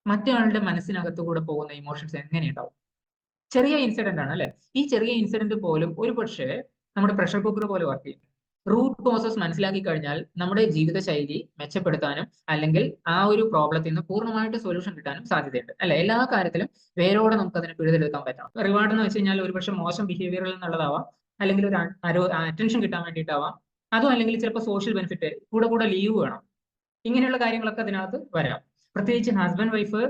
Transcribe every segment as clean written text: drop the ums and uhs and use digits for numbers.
മറ്റേ മനസ്സിനകത്ത് കൂടെ പോകുന്ന ഇമോഷൻസ് എങ്ങനെയുണ്ടാവും? ചെറിയ ഇൻസിഡന്റ് ആണ് അല്ലെ? ഈ ചെറിയ ഇൻസിഡന്റ് പോലും ഒരു പക്ഷേ നമ്മുടെ പ്രഷർ കുക്കർ പോലെ വർക്ക് ചെയ്യും. റൂട്ട് കോസസ് മനസ്സിലാക്കി കഴിഞ്ഞാൽ നമ്മുടെ ജീവിതശൈലി മെച്ചപ്പെടുത്താനും അല്ലെങ്കിൽ ആ ഒരു പ്രോബ്ലത്തിൽ നിന്ന് പൂർണ്ണമായിട്ട് സൊല്യൂഷൻ കിട്ടാനും സാധ്യതയുണ്ട് അല്ലെ? എല്ലാ കാര്യത്തിലും വേരോടെ നമുക്ക് അതിനെ പിഴുതെടുക്കാൻ പറ്റണം. റിവാർഡ് എന്ന് വെച്ച് കഴിഞ്ഞാൽ ഒരുപക്ഷെ മോശം ബിഹേവിയറിൽ നിന്നുള്ളതാവാം, അല്ലെങ്കിൽ ഒരു അറ്റൻഷൻ കിട്ടാൻ വേണ്ടിയിട്ടാവാം, അതും അല്ലെങ്കിൽ ചിലപ്പോൾ സോഷ്യൽ ബെനിഫിറ്റ്, കൂടെ ലീവ് വേണം, ഇങ്ങനെയുള്ള കാര്യങ്ങളൊക്കെ അതിനകത്ത് വരാം. പ്രത്യേകിച്ച് ഹസ്ബൻഡ് വൈഫ്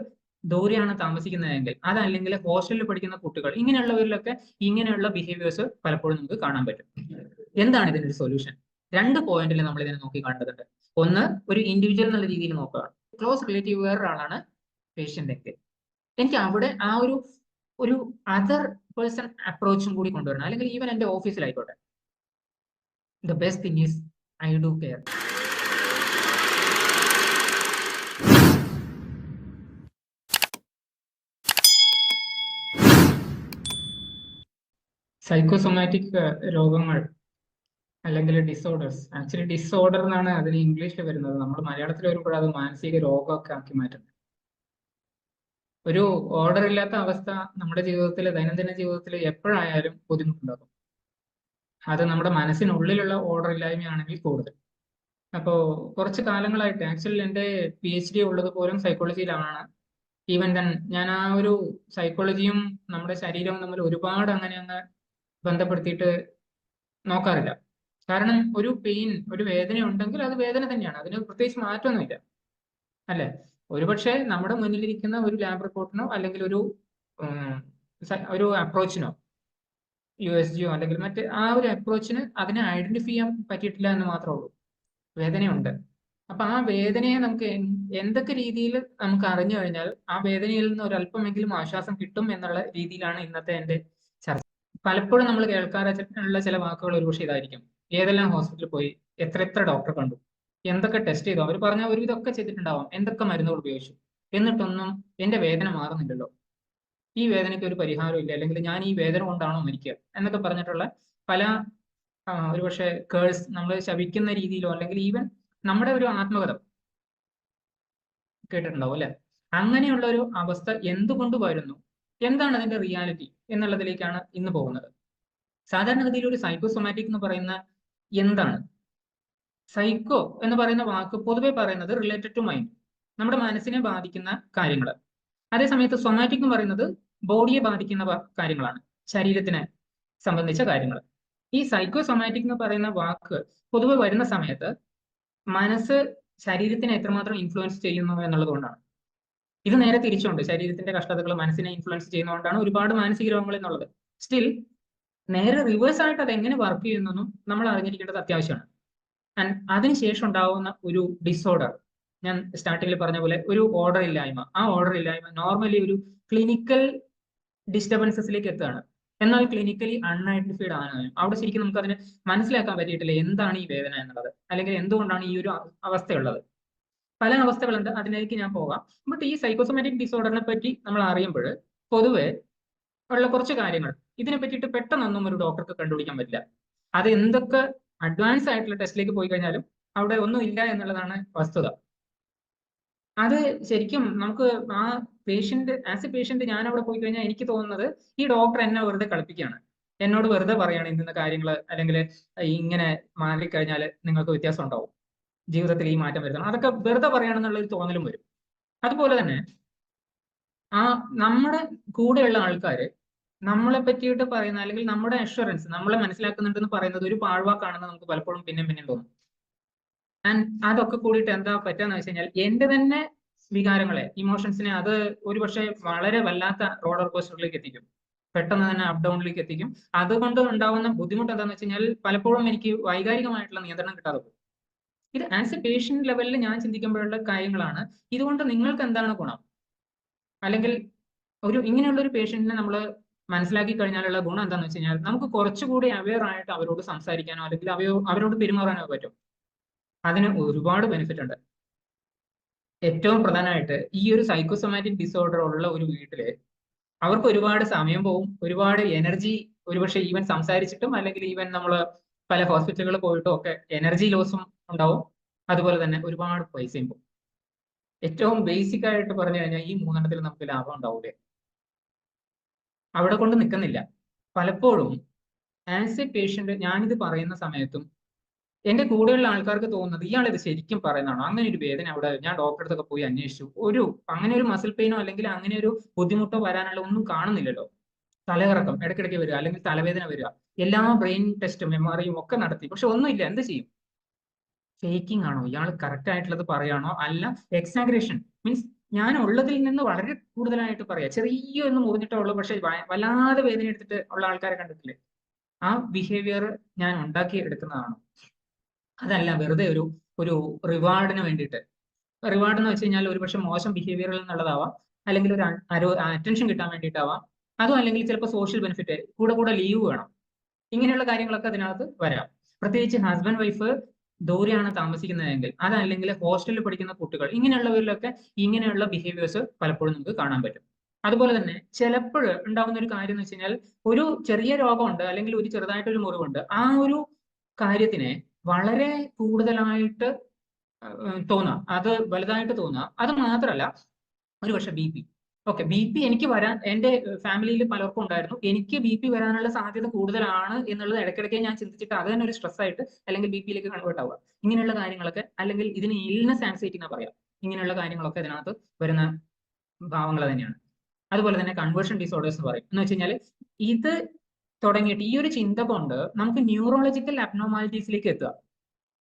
ദൂരെയാണ് താമസിക്കുന്നതെങ്കിൽ, അതല്ലെങ്കിൽ ഹോസ്റ്റലിൽ പഠിക്കുന്ന കുട്ടികൾ, ഇങ്ങനെയുള്ളവരിലൊക്കെ ഇങ്ങനെയുള്ള ബിഹേവിയേഴ്സ് പലപ്പോഴും നമുക്ക് കാണാൻ പറ്റും. എന്താണ് ഇതിനൊരു സൊല്യൂഷൻ? 2 പോയിന്റിൽ നമ്മൾ ഇതിനെ നോക്കി കാണേണ്ടതുണ്ട്. ഒന്ന്, ഒരു ഇൻഡിവിജ്വൽ എന്നുള്ള രീതിയിൽ നോക്കുക. ക്ലോസ് റിലേറ്റീവ് വേറൊരാളാണ് പേഷ്യന്റ് എങ്കിൽ എനിക്ക് അവിടെ ആ ഒരു അതർ പേഴ്സൺ അപ്രോച്ചും കൂടി കൊണ്ടുവരണം. അല്ലെങ്കിൽ ഈവൻ എന്റെ ഓഫീസിലായിക്കോട്ടെ, the best thing is I do care. Psychosomatic രോഗങ്ങൾ അല്ലെങ്കിൽ ഡിസോർഡേഴ്സ്, ആക്ച്വലി ഡിസോർഡർ എന്നാണ് അതിന് ഇംഗ്ലീഷിൽ വരുന്നത്. നമ്മൾ മലയാളത്തിൽ വരുമ്പോൾ അത് മാനസിക രോഗമൊക്കെ ആക്കി മാറ്റുന്നത്. ഒരു ഓർഡർ ഇല്ലാത്ത അവസ്ഥ നമ്മുടെ ജീവിതത്തിൽ, ദൈനംദിന ജീവിതത്തിൽ എപ്പോഴായാലും ബുദ്ധിമുട്ടുണ്ടാകും. അത് നമ്മുടെ മനസ്സിനുള്ളിലുള്ള ഓർഡർ ഇല്ലായ്മയാണെങ്കിൽ കൂടുതൽ. അപ്പോൾ കുറച്ച് കാലങ്ങളായിട്ട്, ആക്ച്വലി എൻ്റെ PhD ഉള്ളത് പോലും സൈക്കോളജിയിലാണ്. ഈവൻ ദൻ ഞാൻ ആ ഒരു സൈക്കോളജിയും നമ്മുടെ ശരീരവും തമ്മിൽ ഒരുപാട് അങ്ങ് ബന്ധപ്പെടുത്തിയിട്ട് നോക്കാറില്ല. കാരണം ഒരു പെയിൻ, ഒരു വേദന ഉണ്ടെങ്കിൽ അത് വേദന തന്നെയാണ്, അതിന് പ്രത്യേകിച്ച് മാറ്റമൊന്നുമില്ല അല്ലെ? ഒരുപക്ഷെ നമ്മുടെ മുന്നിലിരിക്കുന്ന ഒരു ലാബ് റിപ്പോർട്ടിനോ അല്ലെങ്കിൽ ഒരു അപ്രോച്ചിനോ, USGയോ അല്ലെങ്കിൽ മറ്റ് ആ ഒരു അപ്രോച്ചിന് അതിനെ ഐഡന്റിഫൈ ചെയ്യാൻ പറ്റിയിട്ടില്ല എന്ന് മാത്രമേ ഉള്ളൂ. വേദനയുണ്ട്. അപ്പൊ ആ വേദനയെ നമുക്ക് എന്തൊക്കെ രീതിയിൽ നമുക്ക് അറിഞ്ഞു കഴിഞ്ഞാൽ ആ വേദനയിൽ നിന്ന് ഒരല്പമെങ്കിലും ആശ്വാസം കിട്ടും എന്നുള്ള രീതിയിലാണ് ഇന്നത്തെ എൻ്റെ ചർച്ച. പലപ്പോഴും നമ്മൾ കേൾക്കാറുള്ള ചില വാക്കുകൾ ഒരുപക്ഷെ ഇതായിരിക്കും: ഏതെല്ലാം ഹോസ്പിറ്റലിൽ പോയി, എത്ര ഡോക്ടറെ കണ്ടു, എന്തൊക്കെ ടെസ്റ്റ് ചെയ്തു, അവർ പറഞ്ഞ ഒരു ഇതൊക്കെ ചെയ്തിട്ടുണ്ടാവാം, എന്തൊക്കെ മരുന്നുകൾ ഉപയോഗിച്ചു, എന്നിട്ടൊന്നും എന്റെ വേദന മാറുന്നില്ലല്ലോ, ഈ വേദനയ്ക്ക് ഒരു പരിഹാരം ഇല്ല, അല്ലെങ്കിൽ ഞാൻ ഈ വേദന കൊണ്ടാണോ മരിക്കുക എന്നൊക്കെ പറഞ്ഞിട്ടുള്ള പല ഒരുപക്ഷെ കേഴ്സ്, നമ്മൾ ശപിക്കുന്ന രീതിയിലോ അല്ലെങ്കിൽ ഈവൻ നമ്മുടെ ഒരു ആത്മകഥ കേട്ടിട്ടുണ്ടാവും അല്ലെ? അങ്ങനെയുള്ള ഒരു അവസ്ഥ എന്തുകൊണ്ട് വരുന്നു, എന്താണ് അതിന്റെ റിയാലിറ്റി എന്നുള്ളതിലേക്കാണ് ഇന്ന് പോകുന്നത്. സാധാരണഗതിയിൽ ഒരു സൈക്കോസൊമാറ്റിക് എന്ന് പറയുന്ന എന്താണ്? സൈക്കോ എന്ന് പറയുന്ന വാക്ക് പൊതുവെ പറയുന്നത് റിലേറ്റഡ് ടു മൈൻഡ്, നമ്മുടെ മനസ്സിനെ ബാധിക്കുന്ന കാര്യങ്ങൾ. അതേസമയത്ത് സൊമാറ്റിക് എന്ന് പറയുന്നത് ബോഡിയെ ബാധിക്കുന്ന കാര്യങ്ങളാണ്, ശരീരത്തിനെ സംബന്ധിച്ച കാര്യങ്ങൾ. ഈ സൈക്കോസൊമാറ്റിക് എന്ന് പറയുന്ന വാക്ക് പൊതുവെ വരുന്ന സമയത്ത് മനസ്സ് ശരീരത്തിനെ എത്രമാത്രം ഇൻഫ്ലുവൻസ് ചെയ്യുന്നു എന്നുള്ളത് കൊണ്ടാണ്. ഇത് നേരെ തിരിച്ചുണ്ട്, ശരീരത്തിന്റെ കഷ്ടതകൾ മനസ്സിനെ ഇൻഫ്ലുവൻസ് ചെയ്യുന്നതുകൊണ്ടാണ് ഒരുപാട് മാനസിക രോഗങ്ങൾ എന്നുള്ളത്. സ്റ്റിൽ നേരെ റിവേഴ്സ് ആയിട്ട് അത് എങ്ങനെ വർക്ക് ചെയ്യുന്നതെന്നും നമ്മൾ അറിഞ്ഞിരിക്കേണ്ടത് അത്യാവശ്യമാണ്. ആൻഡ് അതിനുശേഷം ഉണ്ടാവുന്ന ഒരു ഡിസോർഡർ, ഞാൻ സ്റ്റാർട്ടിങ്ങിൽ പറഞ്ഞ പോലെ ഒരു ഓർഡർ ഇല്ലായ്മ, ആ ഓർഡർ ഇല്ലായ്മ നോർമലി ഒരു ക്ലിനിക്കൽ ഡിസ്റ്റർബൻസസിലേക്ക് എത്തുകയാണ്. എന്നാൽ ക്ലിനിക്കലി അൺഐഡന്റിഫൈഡ് ആണ്. അവിടെ ശരിക്കും നമുക്ക് അതിനെ മനസ്സിലാക്കാൻ പറ്റിയിട്ടില്ല എന്താണ് ഈ വേദന എന്നുള്ളത്, അല്ലെങ്കിൽ എന്തുകൊണ്ടാണ് ഈ ഒരു അവസ്ഥയുള്ളത്. പല അവസ്ഥകളുണ്ട്, അതിലേക്ക് ഞാൻ പോകാം. ബട്ട് ഈ സൈക്കോസൊമാറ്റിക് ഡിസോർഡറിനെ പറ്റി നമ്മൾ അറിയുമ്പോൾ പൊതുവെ ഉള്ള കുറച്ച് കാര്യങ്ങൾ, ഇതിനെ പറ്റിയിട്ട് പെട്ടെന്നൊന്നും ഒരു ഡോക്ടർക്ക് കണ്ടുപിടിക്കാൻ പറ്റില്ല. അത് എന്തൊക്കെ അഡ്വാൻസ് ആയിട്ടുള്ള ടെസ്റ്റിലേക്ക് പോയി കഴിഞ്ഞാലും അവിടെ ഒന്നും ഇല്ല എന്നുള്ളതാണ് വസ്തുത. അത് ശരിക്കും നമുക്ക് ആ പേഷ്യന്റ്, ആസ് എ പേഷ്യന്റ് ഞാൻ അവിടെ പോയി കഴിഞ്ഞാൽ എനിക്ക് തോന്നുന്നത് ഈ ഡോക്ടർ എന്നെ വെറുതെ കളിപ്പിക്കുകയാണ്, എന്നോട് വെറുതെ പറയുകയാണ് ഇന്ന കാര്യങ്ങൾ, അല്ലെങ്കിൽ ഇങ്ങനെ മാറിക്കഴിഞ്ഞാൽ നിങ്ങൾക്ക് വ്യത്യാസം ഉണ്ടാവും, ജീവിതത്തിൽ ഈ മാറ്റം വരുത്തണം, അതൊക്കെ വെറുതെ പറയുകയാണെന്നുള്ള ഒരു തോന്നലും വരും. അതുപോലെ തന്നെ ആ നമ്മുടെ കൂടെയുള്ള ആൾക്കാര് നമ്മളെ പറ്റിയിട്ട് പറയുന്ന, അല്ലെങ്കിൽ നമ്മുടെ അഷുറൻസ്, നമ്മളെ മനസ്സിലാക്കുന്നുണ്ടെന്ന് പറയുന്നത് ഒരു പാഴ്വാക്കാണെന്ന് നമുക്ക് പലപ്പോഴും പിന്നെയും തോന്നും. ആൻഡ് അതൊക്കെ കൂടിയിട്ട് എന്താ പറ്റുകയെന്ന് വെച്ച് കഴിഞ്ഞാൽ എന്റെ തന്നെ വികാരങ്ങളെ, ഇമോഷൻസിനെ അത് ഒരുപക്ഷെ വളരെ വല്ലാത്ത റോളർ കോസ്റ്ററിലേക്ക് എത്തിക്കും, പെട്ടെന്ന് തന്നെ അപ്പ് ഡൗണിലേക്ക് എത്തിക്കും. അതുകൊണ്ട് ഉണ്ടാവുന്ന ബുദ്ധിമുട്ട് എന്താണെന്ന് വെച്ച് കഴിഞ്ഞാൽ പലപ്പോഴും എനിക്ക് വൈകാരികമായിട്ടുള്ള നിയന്ത്രണം കിട്ടാതെ പോകും. ഇത് ആസ് എ പേഷ്യന്റ് ലെവലിൽ ഞാൻ ചിന്തിക്കുമ്പോഴുള്ള കാര്യങ്ങളാണ്. ഇതുകൊണ്ട് നിങ്ങൾക്ക് എന്താണ് ഗുണം, അല്ലെങ്കിൽ ഇങ്ങനെയുള്ള ഒരു പേഷ്യന്റിനെ നമ്മൾ മനസ്സിലാക്കി കഴിഞ്ഞാലുള്ള ഗുണം എന്താണെന്ന് വെച്ച് കഴിഞ്ഞാൽ നമുക്ക് കുറച്ചുകൂടി അവെയർ ആയിട്ട് അവരോട് സംസാരിക്കാനോ അല്ലെങ്കിൽ അവരോട് പെരുമാറാനോ പറ്റും. അതിന് ഒരുപാട് ബെനിഫിറ്റ് ഉണ്ട്. ഏറ്റവും പ്രധാനമായിട്ട് ഈ ഒരു സൈക്കോസൊമാറ്റിക് ഡിസോർഡർ ഉള്ള ഒരു വീട്ടില് അവർക്ക് ഒരുപാട് സമയം പോവും, ഒരുപാട് എനർജി, ഒരുപക്ഷെ ഈവൻ സംസാരിച്ചിട്ടും അല്ലെങ്കിൽ ഈവൻ നമ്മൾ പല ഹോസ്പിറ്റലുകളിൽ പോയിട്ടും ഒക്കെ എനർജി ലോസും ഉണ്ടാവും. അതുപോലെ തന്നെ ഒരുപാട് പൈസയും പോകും. ഏറ്റവും ബേസിക് ആയിട്ട് പറഞ്ഞു കഴിഞ്ഞാൽ ഈ 3 നമുക്ക് ലാഭം ഉണ്ടാവൂലേ? അവിടെ കൊണ്ട് നിൽക്കുന്നില്ല. പലപ്പോഴും ആസ് എ പേഷ്യന്റ് ഞാനിത് പറയുന്ന സമയത്തും എന്റെ കൂടെയുള്ള ആൾക്കാർക്ക് തോന്നുന്നത് ഇയാൾ ഇത് ശരിക്കും പറയുന്നതാണോ? അങ്ങനെ ഒരു വേദന അവിടെ ഞാൻ ഡോക്ടറെ അടുത്തൊക്കെ പോയി അന്വേഷിച്ചു, അങ്ങനെ ഒരു മസിൽ പെയിനോ അല്ലെങ്കിൽ അങ്ങനെ ഒരു ബുദ്ധിമുട്ടോ വരാനുള്ള ഒന്നും കാണുന്നില്ലല്ലോ. തലകറക്കം ഇടയ്ക്കിടയ്ക്ക് വരിക, അല്ലെങ്കിൽ തലവേദന വരിക, എല്ലാ ബ്രെയിൻ ടെസ്റ്റും എംആർഐയും ഒക്കെ നടത്തി, പക്ഷെ ഒന്നുമില്ല. എന്ത് ചെയ്യും? ഫേക്കിംഗ് ആണോ? ഇയാൾ കറക്റ്റ് ആയിട്ടുള്ളത് പറയാണോ? അല്ല എക്സാഗ്രേഷൻ മീൻസ് ഞാൻ ഉള്ളതിൽ നിന്ന് വളരെ കൂടുതലായിട്ട് പറയാം. ചെറിയൊന്ന് മുറിഞ്ഞിട്ടേ ഉള്ളൂ, പക്ഷെ വല്ലാതെ വേദന എടുത്തിട്ട് ഉള്ള ആൾക്കാരെ കണ്ടിട്ടില്ലേ? ആ ബിഹേവിയർ ഞാൻ ഉണ്ടാക്കി എടുക്കുന്നതാണ്. അതല്ല വെറുതെ ഒരു ഒരു റിവാർഡിന് വേണ്ടിയിട്ട്. റിവാർഡ് എന്ന് വെച്ച് കഴിഞ്ഞാൽ ഒരുപക്ഷെ മോശം ബിഹേവിയറിൽ നിന്നുള്ളതാവാം, അല്ലെങ്കിൽ ഒരു അറ്റൻഷൻ കിട്ടാൻ വേണ്ടിയിട്ടാവാം, അതും അല്ലെങ്കിൽ ചിലപ്പോൾ സോഷ്യൽ ബെനിഫിറ്റ്, കൂടെ കൂടെ ലീവ് വേണം, ഇങ്ങനെയുള്ള കാര്യങ്ങളൊക്കെ അതിനകത്ത് വരാം. പ്രത്യേകിച്ച് ഹസ്ബൻഡ് വൈഫ് ദൂരെയാണ് താമസിക്കുന്നതെങ്കിൽ, അതല്ലെങ്കിൽ ഹോസ്റ്റലിൽ പഠിക്കുന്ന കുട്ടികൾ, ഇങ്ങനെയുള്ളവരിലൊക്കെ ഇങ്ങനെയുള്ള ബിഹേവിയേഴ്സ് പലപ്പോഴും നമുക്ക് കാണാൻ പറ്റും. അതുപോലെ തന്നെ ചിലപ്പോൾ ഉണ്ടാകുന്ന ഒരു കാര്യം എന്ന് വെച്ച് കഴിഞ്ഞാൽ, ഒരു ചെറിയ രോഗമുണ്ട് അല്ലെങ്കിൽ ഒരു ചെറുതായിട്ടൊരു മുറിവുണ്ട്, ആ ഒരു കാര്യത്തിനെ വളരെ കൂടുതലായിട്ട് തോന്നാം, അത് വലുതായിട്ട് തോന്നാം. അത് മാത്രമല്ല, ഒരുപക്ഷെ ബി പി എനിക്ക് വരാൻ, എന്റെ ഫാമിലിയിൽ പലർക്കും ഉണ്ടായിരുന്നു, എനിക്ക് ബി വരാനുള്ള സാധ്യത കൂടുതലാണ് എന്നുള്ളത് ഇടയ്ക്കിടയ്ക്ക് ഞാൻ ചിന്തിച്ചിട്ട് അത് തന്നെ ഒരു സ്ട്രെസ് ആയിട്ട് അല്ലെങ്കിൽ ബിയിലേക്ക് കൺവേർട്ട് ആവുക. ഇങ്ങനെയുള്ള കാര്യങ്ങളൊക്കെ, അല്ലെങ്കിൽ ഇതിന് ഇൽനെസ് ആൻസൈറ്റി എന്ന് പറയാം, ഇങ്ങനെയുള്ള കാര്യങ്ങളൊക്കെ ഇതിനകത്ത് വരുന്ന ഭാവങ്ങൾ തന്നെയാണ്. അതുപോലെ തന്നെ കൺവേർഷൻ ഡിസോർഡേഴ്സ് എന്ന് പറയും. എന്ന് വെച്ച് കഴിഞ്ഞാൽ ഇത് തുടങ്ങിയിട്ട് ഈ ഒരു ചിന്ത കൊണ്ട് നമുക്ക് ന്യൂറോളജിക്കൽ അബ്നോർമാലിറ്റീസിലേക്ക് എത്തുക.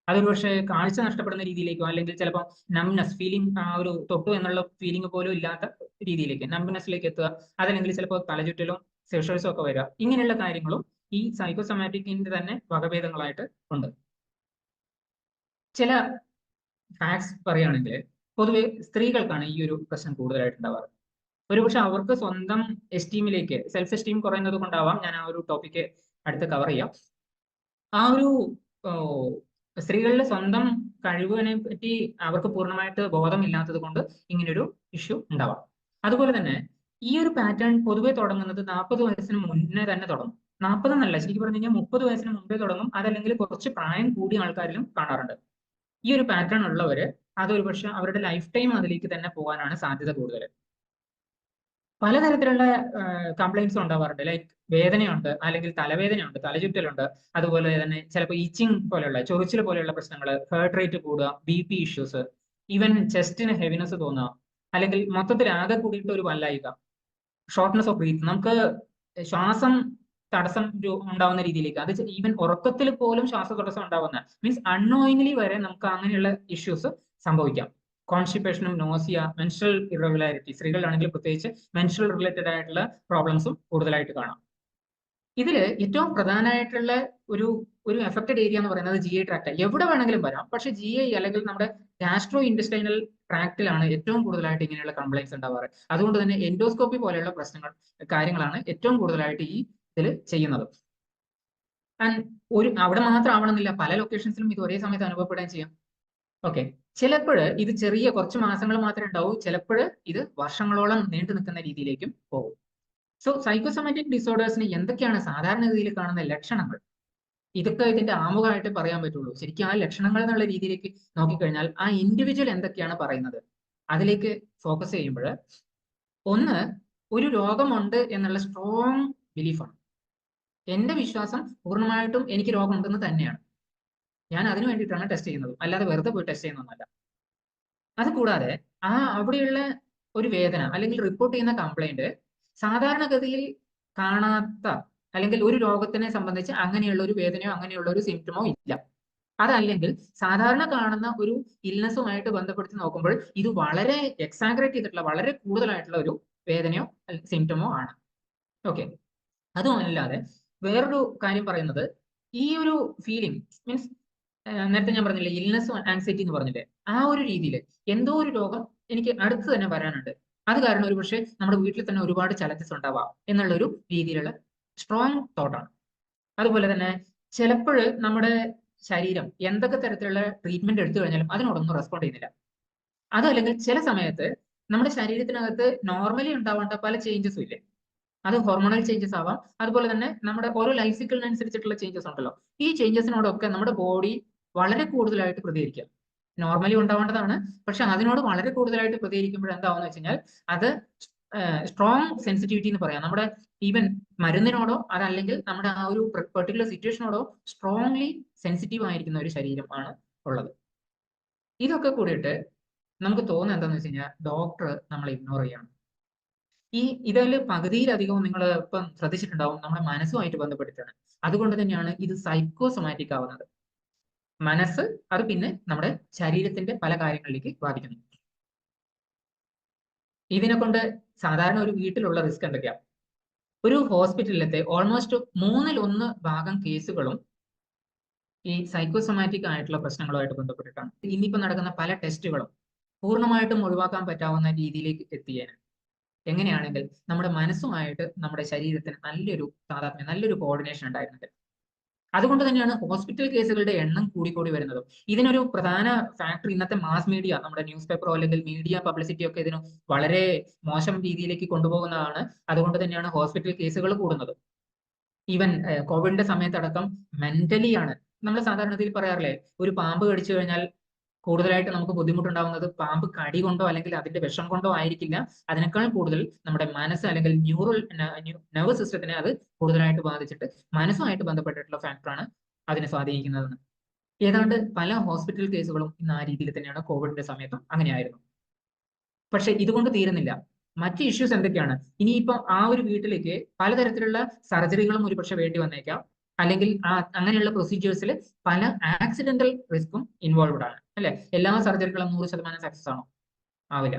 അതൊരു പക്ഷേ കാഴ്ച നഷ്ടപ്പെടുന്ന രീതിയിലേക്കോ, അല്ലെങ്കിൽ ചിലപ്പോൾ നംനെസ് ഫീലിംഗ്, ആ ഒരു തൊട്ടു എന്നുള്ള ഫീലിംഗ് പോലും ഇല്ലാത്ത രീതിയിലേക്ക്, നംനെസ്സിലേക്ക് എത്തുക. അതല്ലെങ്കിൽ ചിലപ്പോൾ തലചുറ്റലും സെഷേഴ്സും ഒക്കെ വരിക. ഇങ്ങനെയുള്ള കാര്യങ്ങളും ഈ സൈക്കോസൊമാറ്റിക്കിന്റെ തന്നെ വകഭേദങ്ങളായിട്ട് ഉണ്ട്. ചില ഫാക്ട്സ് പറയുകയാണെങ്കിൽ പൊതുവെ സ്ത്രീകൾക്കാണ് ഈ ഒരു പ്രശ്നം കൂടുതലായിട്ട് ഉണ്ടാവാറ്. ഒരുപക്ഷെ അവർക്ക് സ്വന്തം എസ്റ്റീമിലേക്ക്, സെൽഫ് എസ്റ്റീം കുറയുന്നത് കൊണ്ടാവാം. ഞാൻ ആ ഒരു ടോപ്പിക്ക് അടുത്ത് കവർ ചെയ്യാം. ആ ഒരു സ്ത്രീകളുടെ സ്വന്തം കഴിവിനെ പറ്റി അവർക്ക് പൂർണ്ണമായിട്ട് ബോധമില്ലാത്തത് കൊണ്ട് ഇങ്ങനൊരു ഇഷ്യൂ ഉണ്ടാവാം. അതുപോലെ തന്നെ ഈ ഒരു പാറ്റേൺ പൊതുവെ തുടങ്ങുന്നത് 40 വയസ്സിന് മുന്നേ തന്നെ തുടങ്ങും. 40 എന്നല്ല, ശരിക്കും പറഞ്ഞു കഴിഞ്ഞാൽ 30 വയസ്സിന് മുമ്പേ തുടങ്ങും. അതല്ലെങ്കിൽ കുറച്ച് പ്രായം കൂടിയ ആൾക്കാരിലും കാണാറുണ്ട്. ഈ ഒരു പാറ്റേൺ ഉള്ളവര് അതൊരു പക്ഷെ അവരുടെ ലൈഫ് ടൈം അതിലേക്ക് തന്നെ പോകാനാണ് സാധ്യത കൂടുതൽ. പലതരത്തിലുള്ള കംപ്ലൈന്റ്സ് ഉണ്ടാവാറുണ്ട്. ലൈക്ക് വേദനയുണ്ട്, അല്ലെങ്കിൽ തലവേദനയുണ്ട്, തലചുറ്റലുണ്ട്, അതുപോലെ തന്നെ ചിലപ്പോൾ ഈച്ചിങ് പോലെയുള്ള, ചൊറിച്ചിൽ പോലെയുള്ള പ്രശ്നങ്ങൾ, ഹേർട്ട് റേറ്റ് കൂടുക, ബി ഇഷ്യൂസ്, ഈവൻ ചെസ്റ്റിന് ഹെവിനെസ് തോന്നുക, അല്ലെങ്കിൽ മൊത്തത്തിൽ ആകെ കൂടിയിട്ട് ഒരു വല്ലായിക, ഷോർട്ട്നെസ് ഓഫ് ബ്രീത്ത്, നമുക്ക് ശ്വാസം തടസ്സം ഉണ്ടാവുന്ന രീതിയിലേക്ക്, അത് ഈവൻ ഉറക്കത്തിൽ പോലും ശ്വാസതടസ്സം ഉണ്ടാവുന്ന, മീൻസ് അൺനോയിങ്ലി വരെ നമുക്ക് അങ്ങനെയുള്ള ഇഷ്യൂസ് സംഭവിക്കാം. കോൺസ്റ്റിപ്പേഷനും, നോസിയ, മെൻസ്ട്രൽ ഇറഗുലാരിറ്റി, സ്ത്രീകളിലാണെങ്കിൽ പ്രത്യേകിച്ച് മെൻസ്ട്രൽ റിലേറ്റഡ് ആയിട്ടുള്ള പ്രോബ്ലംസും കൂടുതലായിട്ട് കാണാം. ഇതിൽ ഏറ്റവും പ്രധാനമായിട്ടുള്ള ഒരു എഫക്റ്റഡ് ഏരിയ എന്ന് പറയുന്നത് GI ട്രാക്ട്. എവിടെ വേണമെങ്കിലും വരാം, പക്ഷെ GI അല്ലെങ്കിൽ നമ്മുടെ ഗാസ്ട്രോ ഇൻഡസ്ട്രൈനൽ ട്രാക്റ്റിലാണ് ഏറ്റവും കൂടുതലായിട്ട് ഇങ്ങനെയുള്ള കംപ്ലൈൻസ് ഉണ്ടാവാറ്. അതുകൊണ്ട് തന്നെ എൻഡോസ്കോപ്പി പോലെയുള്ള കാര്യങ്ങളാണ് ഏറ്റവും കൂടുതലായിട്ട് ഈ ഇതിൽ ചെയ്യുന്നത്. ആൻഡ് അവിടെ മാത്രം ആവണമെന്നില്ല, പല ലൊക്കേഷൻസിലും ഇത് ഒരേ സമയത്ത് അനുഭവപ്പെടുകയും ചെയ്യാം. ഓക്കെ, ചിലപ്പോൾ ഇത് ചെറിയ കുറച്ച് മാസങ്ങൾ മാത്രമേ ഉണ്ടാവൂ, ചിലപ്പോൾ ഇത് വർഷങ്ങളോളം നീണ്ടു നിൽക്കുന്ന രീതിയിലേക്കും പോകും. സോ സൈക്കോസൊമാറ്റിക് ഡിസോർഡേഴ്സിന് എന്തൊക്കെയാണ് സാധാരണഗതിയിൽ കാണുന്ന ലക്ഷണങ്ങൾ? ഇതൊക്കെ ഇതിന്റെ ആമുഖമായിട്ട് പറയാൻ പറ്റുള്ളൂ. ശരിക്കും ആ ലക്ഷണങ്ങൾ എന്നുള്ള രീതിയിലേക്ക് നോക്കിക്കഴിഞ്ഞാൽ ആ ഇൻഡിവിജ്വൽ എന്തൊക്കെയാണ് പറയുന്നത് അതിലേക്ക് ഫോക്കസ് ചെയ്യുമ്പോൾ, ഒന്ന്, ഒരു രോഗമുണ്ട് എന്നുള്ള സ്ട്രോങ് ബിലീഫാണ്. എന്റെ വിശ്വാസം പൂർണ്ണമായിട്ടും എനിക്ക് രോഗമുണ്ടെന്ന് തന്നെയാണ്. ഞാൻ അതിനു വേണ്ടിയിട്ടാണ് ടെസ്റ്റ് ചെയ്യുന്നത്, അല്ലാതെ വെറുതെ പോയി ടെസ്റ്റ് ചെയ്യുന്നൊന്നല്ല. അതുകൂടാതെ അവിടെയുള്ള ഒരു വേദന അല്ലെങ്കിൽ റിപ്പോർട്ട് ചെയ്യുന്ന കംപ്ലൈന്റ് സാധാരണഗതിയിൽ കാണാത്ത, അല്ലെങ്കിൽ ഒരു രോഗത്തിനെ സംബന്ധിച്ച് അങ്ങനെയുള്ള ഒരു വേദനയോ അങ്ങനെയുള്ള ഒരു സിംറ്റമോ ഇല്ല. അതല്ലെങ്കിൽ സാധാരണ കാണുന്ന ഒരു ഇൽനെസ്സുമായിട്ട് ബന്ധപ്പെടുത്തി നോക്കുമ്പോൾ ഇത് വളരെ എക്സാഗ്രേറ്റ് ചെയ്തിട്ടുള്ള, വളരെ കൂടുതലായിട്ടുള്ള ഒരു വേദനയോ സിംറ്റമോ ആണ്. ഓക്കെ, അതുമല്ലാതെ വേറൊരു കാര്യം പറയുന്നത്, ഈ ഒരു ഫീലിംഗ് മീൻസ് നേരത്തെ ഞാൻ പറഞ്ഞില്ലേ ഇൽനെസ് ആൻസൈറ്റി എന്ന് പറഞ്ഞില്ലേ, ആ ഒരു രീതിയിൽ എന്തോ ഒരു രോഗം എനിക്ക് അടുത്ത് തന്നെ വരാനുണ്ട്, അത് കാരണം ഒരു പക്ഷേ നമ്മുടെ വീട്ടിൽ തന്നെ ഒരുപാട് ചലഞ്ചസ് ഉണ്ടാവാം എന്നുള്ള ഒരു രീതിയിലുള്ള സ്ട്രോങ് തോട്ടാണ്. അതുപോലെ തന്നെ ചിലപ്പോൾ നമ്മുടെ ശരീരം എന്തൊക്കെ തരത്തിലുള്ള ട്രീറ്റ്മെന്റ് എടുത്തു കഴിഞ്ഞാലും അതിനോടൊന്നും റെസ്പോണ്ട് ചെയ്യുന്നില്ല. അതല്ലെങ്കിൽ ചില സമയത്ത് നമ്മുടെ ശരീരത്തിനകത്ത് നോർമലി ഉണ്ടാവേണ്ട പല ചേഞ്ചസും ഇല്ലേ, അത് ഹോർമോണൽ ചേഞ്ചസ് ആവാം, അതുപോലെ തന്നെ നമ്മുടെ ഓരോ ലൈഫ് സൈക്കിളിനനുസരിച്ചിട്ടുള്ള ചേഞ്ചസ് ഉണ്ടല്ലോ, ഈ ചേഞ്ചസിനോടൊക്കെ നമ്മുടെ ബോഡി വളരെ കൂടുതലായിട്ട് പ്രതികരിക്കുക. നോർമലി ഉണ്ടാവേണ്ടതാണ്. പക്ഷെ അതിനോട് വളരെ കൂടുതലായിട്ട് പ്രതികരിക്കുമ്പോൾ എന്താവുന്ന വെച്ച് കഴിഞ്ഞാൽ അത് സ്ട്രോങ് സെൻസിറ്റിവിറ്റി എന്ന് പറയാം. നമ്മുടെ ഈവൻ മരുന്നിനോടോ അതല്ലെങ്കിൽ നമ്മുടെ ആ ഒരു പെർട്ടിക്കുലർ സിറ്റുവേഷനോടോ സ്ട്രോങ്ലി സെൻസിറ്റീവ് ആയിരിക്കുന്ന ഒരു ശരീരം ആണ് ഉള്ളത്. ഇതൊക്കെ കൂടിയിട്ട് നമുക്ക് തോന്നുന്നത് എന്താണെന്ന് വെച്ച് കഴിഞ്ഞാൽ ഡോക്ടർ നമ്മളെ ഇഗ്നോർ ചെയ്യണം. ഇതിൽ പകുതിയിലധികവും നിങ്ങൾ ഇപ്പം ശ്രദ്ധിച്ചിട്ടുണ്ടാവും നമ്മുടെ മനസ്സുമായിട്ട് ബന്ധപ്പെട്ടിട്ടാണ്. അതുകൊണ്ട് തന്നെയാണ് ഇത് സൈക്കോസൊമാറ്റിക് ആവുന്നത്. മനസ്സ് അത് പിന്നെ നമ്മുടെ ശരീരത്തിന്റെ പല കാര്യങ്ങളിലേക്ക് ബാധിക്കുന്നു. ഇതിനെ കൊണ്ട് സാധാരണ ഒരു വീട്ടിലുള്ള റിസ്ക് എന്തൊക്കെയാ? ഒരു ഹോസ്പിറ്റലിലത്തെ ഓൾമോസ്റ്റ് 1/3 ഭാഗം കേസുകളും ഈ സൈക്കോസൊമാറ്റിക് ആയിട്ടുള്ള പ്രശ്നങ്ങളുമായിട്ട് ബന്ധപ്പെട്ടിട്ടാണ്. ഇന്നിപ്പോ നടക്കുന്ന പല ടെസ്റ്റുകളും പൂർണ്ണമായിട്ടും ഒഴിവാക്കാൻ പറ്റാവുന്ന രീതിയിലേക്ക് എത്തിയേനെ. എങ്ങനെയാണെങ്കിൽ നമ്മുടെ മനസ്സുമായിട്ട് നമ്മുടെ ശരീരത്തിന് നല്ലൊരു താതാത്മ്യം, നല്ലൊരു കോർഡിനേഷൻ ഉണ്ടായിരുന്നത്. അതുകൊണ്ട് തന്നെയാണ് ഹോസ്പിറ്റൽ കേസുകളുടെ എണ്ണം കൂടിക്കൂടി വരുന്നതും. ഇതിനൊരു പ്രധാന ഫാക്ടർ ഇന്നത്തെ മാസ് മീഡിയ, നമ്മുടെ ന്യൂസ് പേപ്പറോ അല്ലെങ്കിൽ മീഡിയ പബ്ലിസിറ്റി ഒക്കെ ഇതിന് വളരെ മോശം രീതിയിലേക്ക് കൊണ്ടുപോകുന്നതാണ്. അതുകൊണ്ട് തന്നെയാണ് ഹോസ്പിറ്റൽ കേസുകൾ കൂടുന്നത്. ഈവൻ കോവിഡിന്റെ സമയത്തടക്കം മെന്റലി ആണ്. നമ്മൾ സാധാരണത്തിൽ പറയാറില്ലേ, ഒരു പാമ്പ് കടിച്ചു കഴിഞ്ഞാൽ കൂടുതലായിട്ട് നമുക്ക് ബുദ്ധിമുട്ടുണ്ടാവുന്നത് പാമ്പ് കടി കൊണ്ടോ അല്ലെങ്കിൽ അതിന്റെ വിഷം കൊണ്ടോ ആയിരിക്കില്ല. അതിനേക്കാൾ കൂടുതൽ നമ്മുടെ മനസ്സ് അല്ലെങ്കിൽ നെർവസ് സിസ്റ്റത്തിനെ അത് കൂടുതലായിട്ട് ബാധിച്ചിട്ട് മനസ്സുമായിട്ട് ബന്ധപ്പെട്ടിട്ടുള്ള ഫാക്ടറാണ് അതിനെ സ്വാധീനിക്കുന്നതെന്ന്. ഏതാണ്ട് പല ഹോസ്പിറ്റൽ കേസുകളും ഇന്ന് ആ രീതിയിൽ തന്നെയാണ്. കോവിഡിന്റെ സമയത്തും അങ്ങനെയായിരുന്നു. പക്ഷെ ഇതുകൊണ്ട് തീരുന്നില്ല. മറ്റ് ഇഷ്യൂസ് എന്തൊക്കെയാണ്? ഇനിയിപ്പോ ആ ഒരു വീട്ടിലേക്ക് പലതരത്തിലുള്ള സർജറികളും ഒരുപക്ഷെ വേണ്ടി വന്നേക്കാം. അല്ലെങ്കിൽ അങ്ങനെയുള്ള പ്രൊസീജിയേഴ്സിൽ പല ആക്സിഡന്റൽ റിസ്ക്കും ഇൻവോൾവ്ഡ് ആണ്, അല്ലെ? എല്ലാ സർജറികളും 100% സക്സസ് ആണോ? ആവില്ല.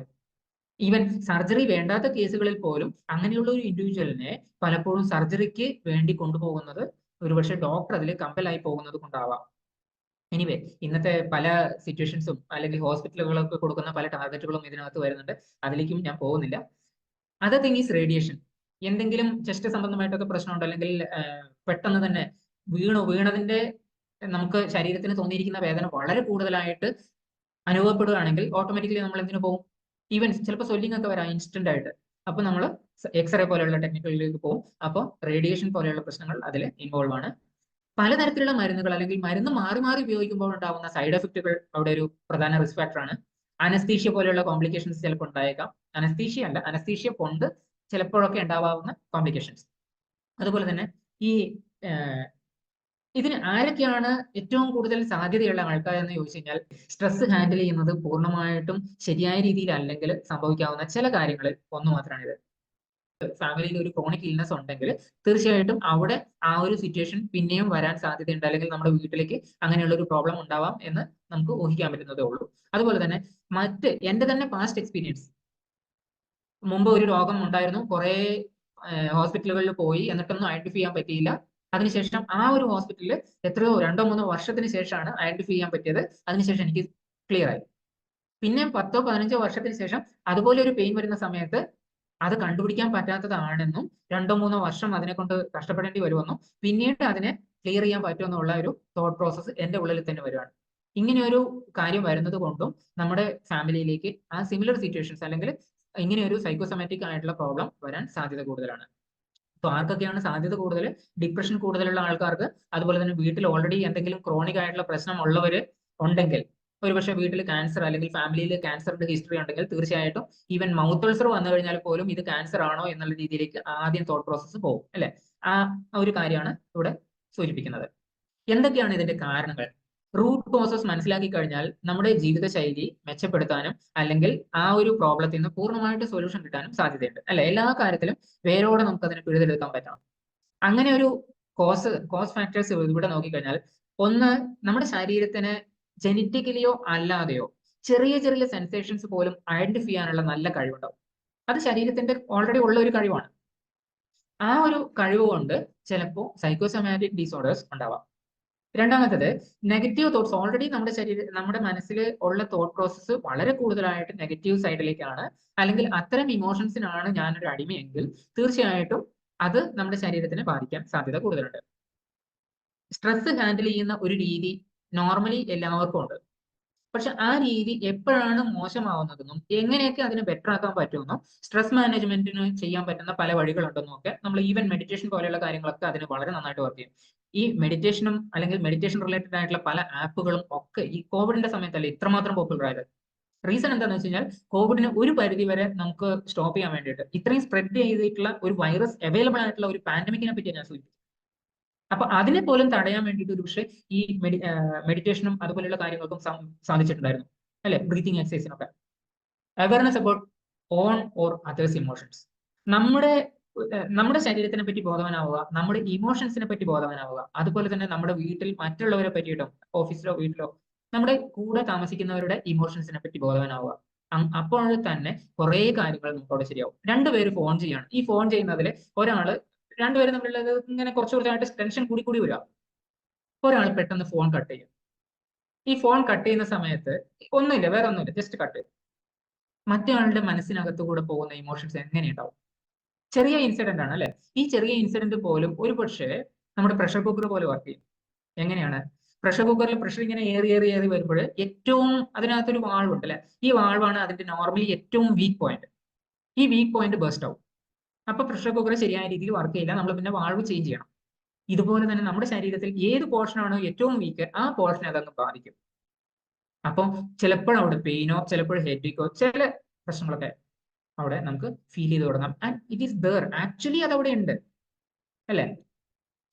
ഈവൻ സർജറി വേണ്ടാത്ത കേസുകളിൽ പോലും അങ്ങനെയുള്ള ഒരു ഇൻഡിവിജ്വലിനെ പലപ്പോഴും സർജറിക്ക് വേണ്ടി കൊണ്ടുപോകുന്നത് ഒരുപക്ഷെ ഡോക്ടർ അതിൽ കമ്പലായി പോകുന്നത് കൊണ്ടാവാം. എനിവേ, ഇന്നത്തെ പല സിറ്റുവേഷൻസും അല്ലെങ്കിൽ ഹോസ്പിറ്റലുകളൊക്കെ കൊടുക്കുന്ന പല ടാർഗറ്റുകളും ഇതിനകത്ത് വരുന്നുണ്ട്. അതിലേക്കും ഞാൻ പോകുന്നില്ല. Other thing is radiation. എന്തെങ്കിലും ചെസ്റ്റ് സംബന്ധമായിട്ടൊക്കെ പ്രശ്നമുണ്ടോ അല്ലെങ്കിൽ പെട്ടെന്ന് തന്നെ വീണതിന്റെ നമുക്ക് ശരീരത്തിന് തോന്നിയിരിക്കുന്ന വേദന വളരെ കൂടുതലായിട്ട് അനുഭവപ്പെടുകയാണെങ്കിൽ ഓട്ടോമാറ്റിക്കലി നമ്മൾ എന്തിനു പോകും? ഈവൻ ചിലപ്പോൾ സ്വെല്ലിംഗ് ഒക്കെ വരാം ഇൻസ്റ്റന്റ് ആയിട്ട്. അപ്പൊ നമ്മൾ എക്സ്റേ പോലെയുള്ള ടെക്നിക്കുകളിലേക്ക് പോകും. അപ്പോൾ റേഡിയേഷൻ പോലെയുള്ള പ്രശ്നങ്ങൾ അതിൽ ഇൻവോൾവ് ആണ്. പലതരത്തിലുള്ള മരുന്നുകൾ അല്ലെങ്കിൽ മരുന്ന് മാറി മാറി ഉപയോഗിക്കുമ്പോൾ ഉണ്ടാകുന്ന സൈഡ് എഫക്റ്റുകൾ അവിടെ ഒരു പ്രധാന റിസ്ക് ഫാക്ടറാണ്. അനസ്തീഷ്യ പോലെയുള്ള കോംപ്ലിക്കേഷൻസ് ചിലപ്പോൾ ഉണ്ടായേക്കാം. അനസ്തീഷ്യ അല്ല, അനസ്തീഷ്യ കൊണ്ട് ചിലപ്പോഴൊക്കെ ഉണ്ടാവാവുന്ന കോംപ്ലിക്കേഷൻസ്. അതുപോലെ തന്നെ ഈ ഇതിന് ആരൊക്കെയാണ് ഏറ്റവും കൂടുതൽ സാധ്യതയുള്ള ആൾക്കാർ എന്ന് ചോദിച്ചു കഴിഞ്ഞാൽ, സ്ട്രെസ് ഹാൻഡിൽ ചെയ്യുന്നത് പൂർണ്ണമായിട്ടും ശരിയായ രീതിയിൽ അല്ലെങ്കിൽ സംഭവിക്കാവുന്ന ചില കാര്യങ്ങളിൽ ഒന്ന് മാത്രമാണ് ഇത്. ഫാമിലിയിൽ ഒരു ക്രോണിക് ഇൽനെസ് ഉണ്ടെങ്കിൽ തീർച്ചയായിട്ടും അവിടെ ആ ഒരു സിറ്റുവേഷൻ പിന്നെയും വരാൻ സാധ്യതയുണ്ട്, അല്ലെങ്കിൽ നമ്മുടെ വീട്ടിലേക്ക് അങ്ങനെയുള്ള ഒരു പ്രോബ്ലം ഉണ്ടാവാം എന്ന് നമുക്ക് ഊഹിക്കാൻ പറ്റുന്നതേ ഉള്ളൂ. അതുപോലെ തന്നെ എന്റെ തന്നെ പാസ്റ്റ് എക്സ്പീരിയൻസ്, മുമ്പ് ഒരു രോഗം ഉണ്ടായിരുന്നു, കുറെ ഹോസ്പിറ്റലുകളിൽ പോയി, എന്നിട്ടൊന്നും ഐഡന്റിഫൈ ചെയ്യാൻ പറ്റിയില്ല. അതിനുശേഷം ആ ഒരു ഹോസ്പിറ്റലിൽ എത്രയോ 2-3 വർഷത്തിന് ശേഷമാണ് ഐഡന്റിഫൈ ചെയ്യാൻ പറ്റിയത്. അതിനുശേഷം എനിക്ക് ക്ലിയർ ആയി. പിന്നെ 10-15 വർഷത്തിന് ശേഷം അതുപോലെ ഒരു പെയിൻ വരുന്ന സമയത്ത് അത് കണ്ടുപിടിക്കാൻ പറ്റാത്തതാണെന്നും 2-3 വർഷം അതിനെ കൊണ്ട് കഷ്ടപ്പെടേണ്ടി വരുമെന്നും പിന്നീട് അതിനെ ക്ലിയർ ചെയ്യാൻ പറ്റുമെന്നുള്ള ഒരു തോട്ട് പ്രോസസ്സ് എന്റെ ഉള്ളിൽ തന്നെ വരുവാണ്. ഇങ്ങനെ ഒരു കാര്യം വരുന്നത് കൊണ്ടും നമ്മുടെ ഫാമിലിയിലേക്ക് ആ സിമിലർ സിറ്റുവേഷൻസ് അല്ലെങ്കിൽ ഇങ്ങനെ ഒരു സൈക്കോസൊമാറ്റിക് ആയിട്ടുള്ള പ്രോബ്ലം വരാൻ സാധ്യത കൂടുതലാണ്. അപ്പൊ ആർക്കൊക്കെയാണ് സാധ്യത കൂടുതൽ? ഡിപ്രഷൻ കൂടുതലുള്ള ആൾക്കാർക്ക്, അതുപോലെ തന്നെ വീട്ടിൽ ഓൾറെഡി എന്തെങ്കിലും ക്രോണിക് ആയിട്ടുള്ള പ്രശ്നം ഉള്ളവര് ഉണ്ടെങ്കിൽ, ഒരുപക്ഷെ വീട്ടിൽ ക്യാൻസർ അല്ലെങ്കിൽ ഫാമിലിയിൽ ക്യാൻസറിന്റെ ഹിസ്റ്ററി ഉണ്ടെങ്കിൽ തീർച്ചയായിട്ടും ഈവൻ മൗത്ത് അൾസർ വന്നു കഴിഞ്ഞാൽ പോലും ഇത് ക്യാൻസർ ആണോ എന്നുള്ള രീതിയിലേക്ക് ആദ്യം തോട്ട് പ്രോസസ്സ് പോകും, അല്ലെ? ആ ഒരു കാര്യമാണ് ഇവിടെ സൂചിപ്പിക്കുന്നത്. എന്തൊക്കെയാണ് ഇതിന്റെ കാരണങ്ങൾ? റൂട്ട് കോസസ് മനസ്സിലാക്കി കഴിഞ്ഞാൽ നമ്മുടെ ജീവിതശൈലി മെച്ചപ്പെടുത്താനും അല്ലെങ്കിൽ ആ ഒരു പ്രോബ്ലത്തിൽ നിന്ന് പൂർണ്ണമായിട്ട് സൊല്യൂഷൻ കിട്ടാനും സാധ്യതയുണ്ട്, അല്ലെ? എല്ലാ കാര്യത്തിലും വേരോടെ നമുക്ക് അതിനെ പിഴുതെടുക്കാൻ പറ്റണം. അങ്ങനെ ഒരു കോസ് ഫാക്ടേഴ്സ് ഇവിടെ നോക്കിക്കഴിഞ്ഞാൽ, ഒന്ന്, നമ്മുടെ ശരീരത്തിന് ജനറ്റിക്കലിയോ അല്ലാതെയോ ചെറിയ ചെറിയ സെൻസേഷൻസ് പോലും ഐഡന്റിഫൈ ചെയ്യാനുള്ള നല്ല കഴിവുണ്ടാവും. അത് ശരീരത്തിന്റെ ഓൾറെഡി ഉള്ള ഒരു കഴിവാണ്. ആ ഒരു കഴിവ് കൊണ്ട് ചിലപ്പോൾ സൈക്കോസൊമാറ്റിക് ഡിസോർഡേഴ്സ് ഉണ്ടാവാം. രണ്ടാമത്തത്, നെഗറ്റീവ് തോട്ട്സ്. ഓൾറെഡി നമ്മുടെ മനസ്സിൽ ഉള്ള തോട്ട് പ്രോസസ്സ് വളരെ കൂടുതലായിട്ട് നെഗറ്റീവ് സൈഡിലേക്കാണ്, അല്ലെങ്കിൽ അത്തരം ഇമോഷൻസിനാണ് ഞാനൊരു അടിമയെങ്കിൽ തീർച്ചയായിട്ടും അത് നമ്മുടെ ശരീരത്തിനെ ബാധിക്കാൻ സാധ്യത കൂടുതലുണ്ട്. സ്ട്രെസ് ഹാൻഡിൽ ചെയ്യുന്ന ഒരു രീതി നോർമലി എല്ലാവർക്കും ഉണ്ട്. പക്ഷെ ആ രീതി എപ്പോഴാണ് മോശമാവുന്നതെന്നും എങ്ങനെയൊക്കെ അതിനെ ബെറ്റർ ആക്കാൻ പറ്റുമെന്നും സ്ട്രെസ് മാനേജ്മെന്റിന് ചെയ്യാൻ പറ്റുന്ന പല വഴികളുണ്ടെന്നും ഒക്കെ നമ്മൾ ഈവൻ മെഡിറ്റേഷൻ പോലെയുള്ള കാര്യങ്ങളൊക്കെ അതിന് വളരെ നന്നായിട്ട് വർക്ക് ചെയ്യും. ഈ മെഡിറ്റേഷനും അല്ലെങ്കിൽ മെഡിറ്റേഷൻ റിലേറ്റഡ് ആയിട്ടുള്ള പല ആപ്പുകളും ഒക്കെ ഈ കോവിഡിന്റെ സമയത്തല്ലേ ഇത്രമാത്രം പോപ്പുലർ ആയത്. റീസൺ എന്താണെന്ന് വെച്ച് കഴിഞ്ഞാൽ കോവിഡിന് ഒരു പരിധി വരെ നമുക്ക് സ്റ്റോപ്പ് ചെയ്യാൻ വേണ്ടിയിട്ട് ഇത്രയും സ്പ്രെഡ് ചെയ്തിട്ടുള്ള ഒരു വൈറസ് അവൈലബിൾ ആയിട്ടുള്ള ഒരു പാൻഡമിക്കിനെ പറ്റി ഞാൻ സൂചിപ്പിച്ചു. അപ്പൊ അതിനെ പോലും തടയാൻ വേണ്ടിയിട്ട് ഒരു പക്ഷേ ഈ മെഡിറ്റേഷനും അതുപോലെയുള്ള കാര്യങ്ങൾക്കും സാധിച്ചിട്ടുണ്ടായിരുന്നു അല്ലെ, ബ്രീത്തിങ് എക്സസൈസിനൊക്കെ. Awareness about own or others emotions, നമ്മുടെ ശരീരത്തിനെ പറ്റി ബോധവാനാവുക, നമ്മുടെ ഇമോഷൻസിനെ പറ്റി ബോധവാനാവുക, അതുപോലെ തന്നെ നമ്മുടെ വീട്ടിൽ മറ്റുള്ളവരെ പറ്റിയിട്ടോ ഓഫീസിലോ വീട്ടിലോ നമ്മുടെ കൂടെ താമസിക്കുന്നവരുടെ ഇമോഷൻസിനെ പറ്റി ബോധവാനാവുക. അപ്പോൾ തന്നെ കുറെ കാര്യങ്ങൾ നമുക്കവിടെ ശരിയാവും. രണ്ടുപേര് ഫോൺ ചെയ്യാണ്, ഈ ഫോൺ ചെയ്യുന്നതിൽ ഒരാള് രണ്ടുപേരും തമ്മിലുള്ളത് ഇങ്ങനെ കുറച്ച് കുറച്ചായിട്ട് ടെൻഷൻ കൂടി കൂടി വരിക. ഒരാൾ പെട്ടെന്ന് ഫോൺ കട്ട് ചെയ്യും. ഈ ഫോൺ കട്ട് ചെയ്യുന്ന സമയത്ത് ഒന്നുമില്ല, വേറെ ഒന്നുമില്ല, ജസ്റ്റ് കട്ട് ചെയ്യും. മറ്റേ ആളുടെ മനസ്സിനകത്ത് കൂടെ പോകുന്ന ഇമോഷൻസ് എങ്ങനെയുണ്ടാവും? ചെറിയ ഇൻസിഡന്റ് ആണ് അല്ലെ. ഈ ചെറിയ ഇൻസിഡന്റ് പോലും ഒരു പക്ഷേ നമ്മുടെ പ്രഷർ കുക്കർ പോലെ വർക്ക് ചെയ്യും. എങ്ങനെയാണ്? പ്രഷർ കുക്കറിൽ പ്രഷർ ഇങ്ങനെ ഏറി ഏറി ഏറി വരുമ്പോൾ ഏറ്റവും അതിനകത്തൊരു വാൾവ് ഉണ്ട് അല്ലെ, ഈ വാൾവാണ് അതിന്റെ നോർമലി ഏറ്റവും വീക്ക് പോയിന്റ്. ഈ വീക്ക് പോയിന്റ് ബേസ്റ്റ് ആവും. അപ്പൊ പ്രഷർ കുക്കർ ശരിയായ രീതിയിൽ വർക്ക് ചെയ്യില്ല, നമ്മൾ പിന്നെ വാൾവ് ചേഞ്ച് ചെയ്യണം. ഇതുപോലെ തന്നെ നമ്മുടെ ശരീരത്തിൽ ഏത് പോർഷനാണോ ഏറ്റവും വീക്ക് ആ പോർഷനെ അതങ്ങ് ബാധിക്കും. അപ്പം ചിലപ്പോൾ അവിടെ പെയിനോ ചിലപ്പോൾ ഹെഡേക്കോ ചില പ്രശ്നങ്ങളൊക്കെ അവിടെ നമുക്ക് ഫീൽ ചെയ്ത് തുടങ്ങാം. And it is there, actually അത് അവിടെ ഉണ്ട് അല്ലെ.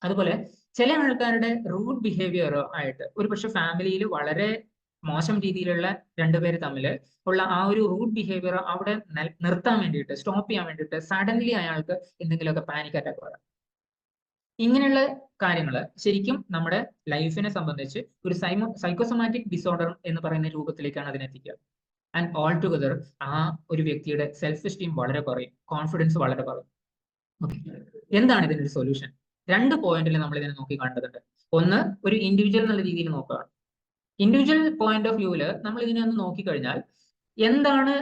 അതുപോലെ ചില ആൾക്കാരുടെ റൂഡ് ബിഹേവിയർ ആയിട്ട് ഒരു പക്ഷെ ഫാമിലിയിൽ വളരെ മോശം രീതിയിലുള്ള രണ്ടുപേര് തമ്മിൽ ഉള്ള ആ ഒരു റൂഡ് ബിഹേവിയർ അവിടെ നിർത്താൻ വേണ്ടിയിട്ട്, സ്റ്റോപ്പ് ചെയ്യാൻ വേണ്ടിയിട്ട് സഡൻലി അയാൾക്ക് എന്തെങ്കിലുമൊക്കെ പാനിക് അറ്റാക്ക് വരാം. ഇങ്ങനെയുള്ള കാര്യങ്ങൾ ശരിക്കും നമ്മുടെ ലൈഫിനെ സംബന്ധിച്ച് ഒരു സൈക്കോസൊമാറ്റിക് ഡിസോർഡർ എന്ന് പറയുന്ന രൂപത്തിലേക്കാണ് അതിനെത്തിക്കുക. ആൻഡ് ഓൾ ടുഗദർ ആ ഒരു വ്യക്തിയുടെ സെൽഫ് എസ്റ്റീം വളരെ കുറയും, കോൺഫിഡൻസ് വളരെ കുറയും. ഓക്കെ, എന്താണ് ഇതിനൊരു സൊല്യൂഷൻ? രണ്ട് പോയിന്റിൽ നമ്മൾ ഇതിനെ നോക്കി കണ്ടതുണ്ട്. ഒന്ന്, ഒരു ഇൻഡിവിജ്വൽ എന്നുള്ള രീതിയിൽ നോക്കുകയാണ്. ഇൻഡിവിജ്വൽ പോയിന്റ് ഓഫ് വ്യൂവിൽ നമ്മൾ ഇതിനെ ഒന്ന് നോക്കിക്കഴിഞ്ഞാൽ എന്താണ്,